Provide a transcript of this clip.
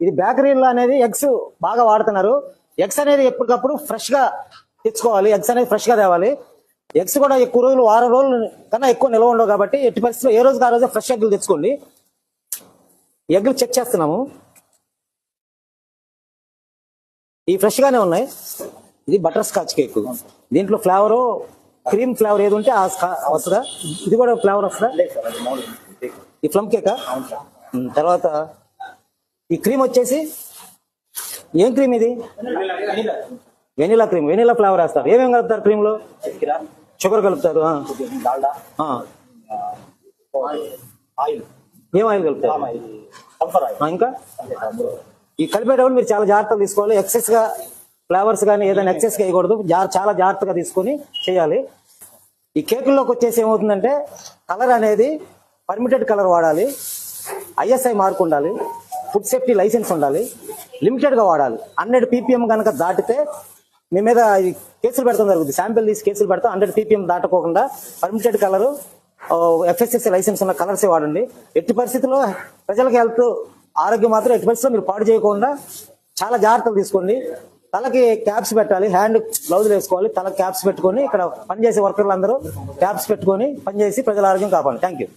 ఇది బేకరీలో అనేది ఎగ్స్ బాగా వాడుతున్నారు. ఎగ్స్ అనేది ఎప్పటికప్పుడు ఫ్రెష్ గా తెచ్చుకోవాలి. ఎగ్స్ అనేది ఫ్రెష్ గా తేవాలి. ఎగ్స్ కూడా ఎక్కువ రోజులు, వారం రోజులు కన్నా ఎక్కువ నిల్వ ఉండవు కాబట్టి ఎట్టి పరిస్థితిలో ఏ రోజుకి ఆ రోజే ఫ్రెష్ ఎగ్లు తెచ్చుకోండి. ఎగ్లు చెక్ చేస్తున్నాము. ఈ ఫ్రెష్ గానే ఉన్నాయి. ఇది బటర్ స్కాచ్ కేక్. దీంట్లో ఫ్లేవరు క్రీమ్ ఫ్లేవర్ ఏది ఉంటే వస్తుందా? ఇది కూడా ఫ్లేవర్ వస్తుందా? ఈ ప్లమ్ కేకా? తర్వాత ఈ క్రీమ్ వచ్చేసి ఏం క్రీమ్ ఇది? Vanilla cream. వెనీలా ఫ్లేవర్ వేస్తారు. ఏమేమి కలుపుతారు క్రీమ్ లో? షుగర్ కలుపుతారు. ఏం ఆయిల్ కలుపుతారు? ఇంకా ఈ కలిపేటప్పుడు మీరు చాలా జాగ్రత్తలు తీసుకోవాలి. ఎక్సెస్ గా ఫ్లేవర్స్ కానీ ఏదైనా ఎక్సెస్ గా వేయకూడదు. చాలా జాగ్రత్తగా తీసుకొని చేయాలి. ఈ కేకుల్లోకి వచ్చేసి ఏమవుతుందంటే కలర్ అనేది పర్మిటెడ్ కలర్ వాడాలి. ISI మార్క్ ఉండాలి. ఫుడ్ సేఫ్టీ లైసెన్స్ ఉండాలి. లిమిటెడ్ గా వాడాలి. 100 ppm కనుక దాటితే మీ మీద కేసులు పెడతాం జరుగుతుంది. శాంపిల్ తీసి కేసులు పెడతాం. 100 ppm దాటకోకుండా పర్మిటెడ్ కలర్, FSSAI లైసెన్స్ ఉన్న కలర్సే వాడండి. ఎట్టి పరిస్థితుల్లో ప్రజలకు హెల్త్, ఆరోగ్యం మాత్రం ఎట్టి పరిస్థితుల్లో మీరు పాడు చేయకుండా చాలా జాగ్రత్తలు తీసుకోండి. తలకి క్యాప్స్ పెట్టాలి. హ్యాండ్ గ్లౌజులు వేసుకోవాలి. తలకి క్యాప్స్ పెట్టుకొని ఇక్కడ పనిచేసే వర్కర్లు అందరూ క్యాప్స్ పెట్టుకొని పనిచేసి ప్రజల ఆరోగ్యం కాపాడండి. Thank you.